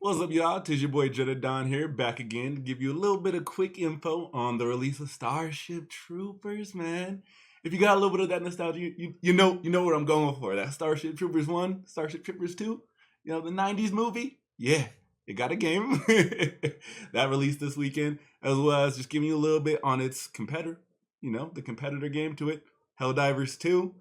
What's up, y'all? Tis your boy Jeddah here, back again to give you a little bit of quick info on the release of Starship Troopers, man. If you got a little bit of that nostalgia, you know what I'm going for. That Starship Troopers 1, Starship Troopers 2, the 90s movie. Yeah, it got a game that released this weekend, as well as just giving you a little bit on its competitor, the competitor game to it, Helldivers 2.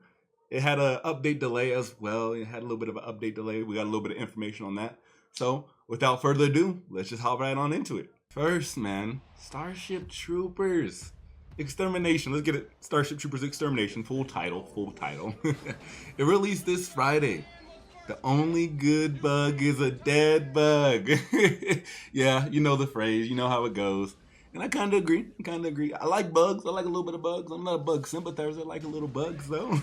It had an update delay as well. It had a little bit of an update delay. We got a little bit of information on that. So, without further ado, let's just hop right on into it. First, man, Starship Troopers Extermination. Let's get it. Starship Troopers Extermination, full title. It released this Friday. The only good bug is a dead bug. Yeah, you know the phrase. You know how it goes. And I kind of agree. I like bugs. I like a little bit of bugs. I'm not a bug sympathizer. I like a little bugs, though.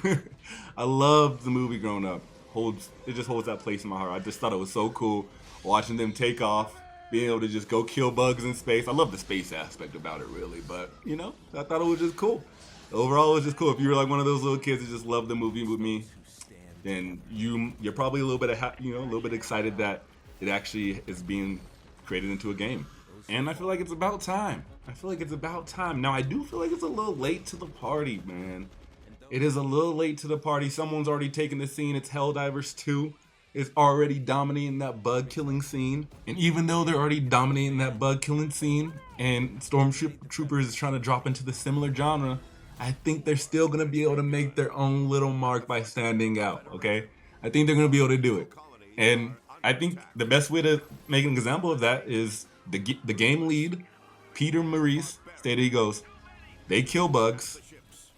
I loved the movie growing up. It just holds that place in my heart. I just thought it was so cool watching them take off, being able to just go kill bugs in space. I love the space aspect about it, really. But, I thought it was just cool. Overall, it was just cool. If you were like one of those little kids that just loved the movie with me, then you're probably a little bit excited that it actually is being created into a game. And I feel like it's about time. Now, I do feel like it's a little late to the party, man. It is a little late to the party. Someone's already taken the scene. It's Helldivers 2. It's already dominating that bug killing scene. And even though they're already dominating that bug killing scene and Stormship Troopers is trying to drop into the similar genre, I think they're still going to be able to make their own little mark by standing out, okay? I think they're going to be able to do it. And I think the best way to make an example of that is the game lead, Peter Maurice, stated, he goes, "They kill bugs.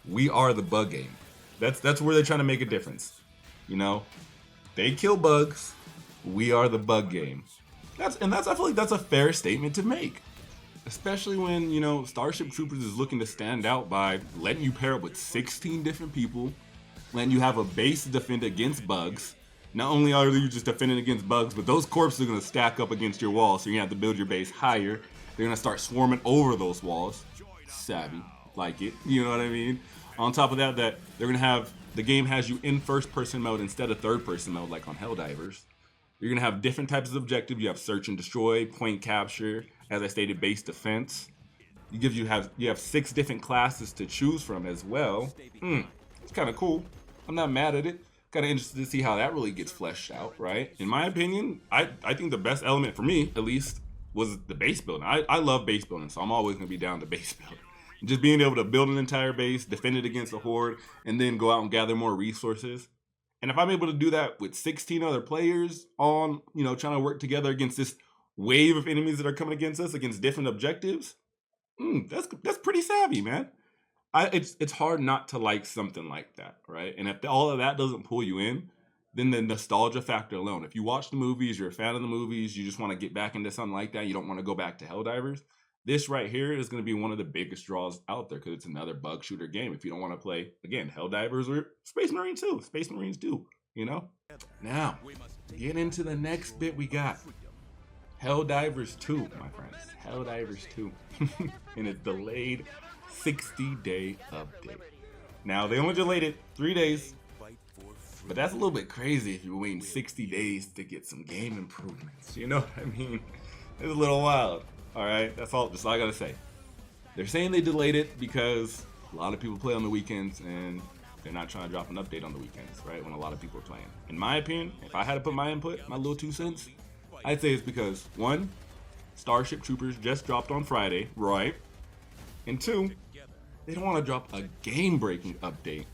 We are the bug game." That's where they're trying to make a difference. They kill bugs. We are the bug game. I feel like that's a fair statement to make. Especially when, Starship Troopers is looking to stand out by letting you pair up with 16 different people, letting you have a base to defend against bugs. Not only are you just defending against bugs, but those corpses are going to stack up against your wall, so you're going to have to build your base higher. They're going to start swarming over those walls. Savvy. Like it. You know what I mean? On top of that, they're going to have, the game has you in first-person mode instead of third-person mode like on Helldivers. You're going to have different types of objectives. You have search and destroy, point capture, as I stated, base defense. You have 6 different classes to choose from as well. It's kind of cool. I'm not mad at it. Kind of interested to see how that really gets fleshed out, right? In my opinion, I think the best element for me, at least, was the base building. I love base building, so I'm always going to be down to base building. Just being able to build an entire base, defend it against a horde, and then go out and gather more resources. And if I'm able to do that with 16 other players on, trying to work together against this wave of enemies that are coming against us, against different objectives, that's pretty savvy, man. It's hard not to like something like that, right? And if all of that doesn't pull you in, then the nostalgia factor alone. If you watch the movies, you're a fan of the movies, you just want to get back into something like that, you don't want to go back to Helldivers, this right here is going to be one of the biggest draws out there because it's another bug shooter game. If you don't want to play, again, Helldivers or Space Marines too. Space Marines do, Now, get into the next bit we got. Helldivers 2, my friends. Helldivers 2. And it's delayed 60-day update. Now, they only delayed it 3 days, but that's a little bit crazy if you're waiting 60 days to get some game improvements. You know what I mean? It's a little wild. All right, that's all I gotta say. They're saying they delayed it because a lot of people play on the weekends and they're not trying to drop an update on the weekends, right? When a lot of people are playing. In my opinion, if I had to put my input, my little 2 cents, I'd say it's because 1, Starship Troopers just dropped on Friday, right? And 2, they don't want to drop a game-breaking update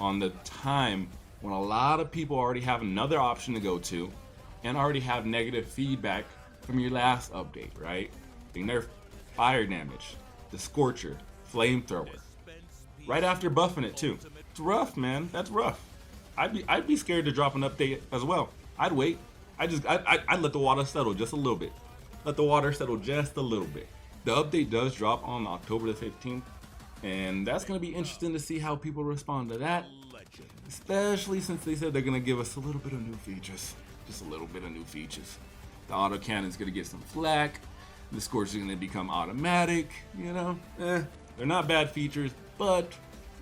on the time when a lot of people already have another option to go to and already have negative feedback from your last update, right? They nerfed fire damage, the Scorcher, flamethrower, right after buffing it too. It's rough, man. That's rough. I'd be scared to drop an update as well. I'd wait. I'd let the water settle just a little bit. Let the water settle just a little bit. The update does drop on October the 15th, and that's going to be interesting to see how people respond to that, especially since they said they're going to give us a little bit of new features. Just a little bit of new features. The autocannon's going to get some flack. The Scorch is going to become automatic. They're not bad features, but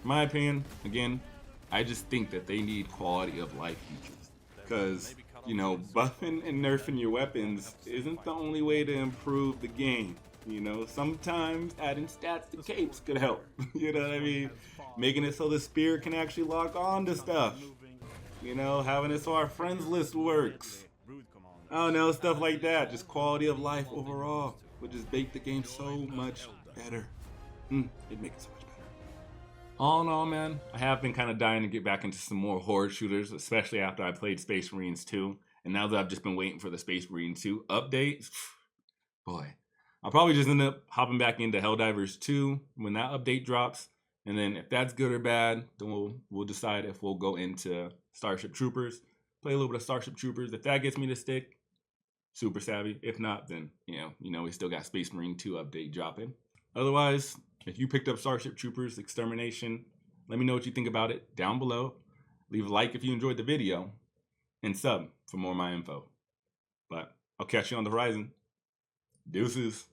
in my opinion, again, I just think that they need quality of life features. Because you know, buffing and nerfing your weapons isn't the only way to improve the game. You know, sometimes adding stats to capes could help. You know what I mean? Making it so the spear can actually lock on to stuff. You know, having it so our friends list works. I don't know, stuff like that. Just quality of life overall would just make the game so much better. It'd make it so much better. All in all, man, I have been kind of dying to get back into some more horde shooters, especially after I played Space Marines 2. And now that I've just been waiting for the Space Marine 2 update, boy, I'll probably just end up hopping back into Helldivers 2 when that update drops. And then if that's good or bad, then we'll decide if we'll go into Starship Troopers, play a little bit of Starship Troopers. If that gets me to stick, super savvy. If not, then you know we still got Space Marine 2 update dropping. Otherwise, if you picked up Starship Troopers Extermination, let me know what you think about it down below. Leave a like if you enjoyed the video, and sub for more of my info. But I'll catch you on the horizon. Deuces.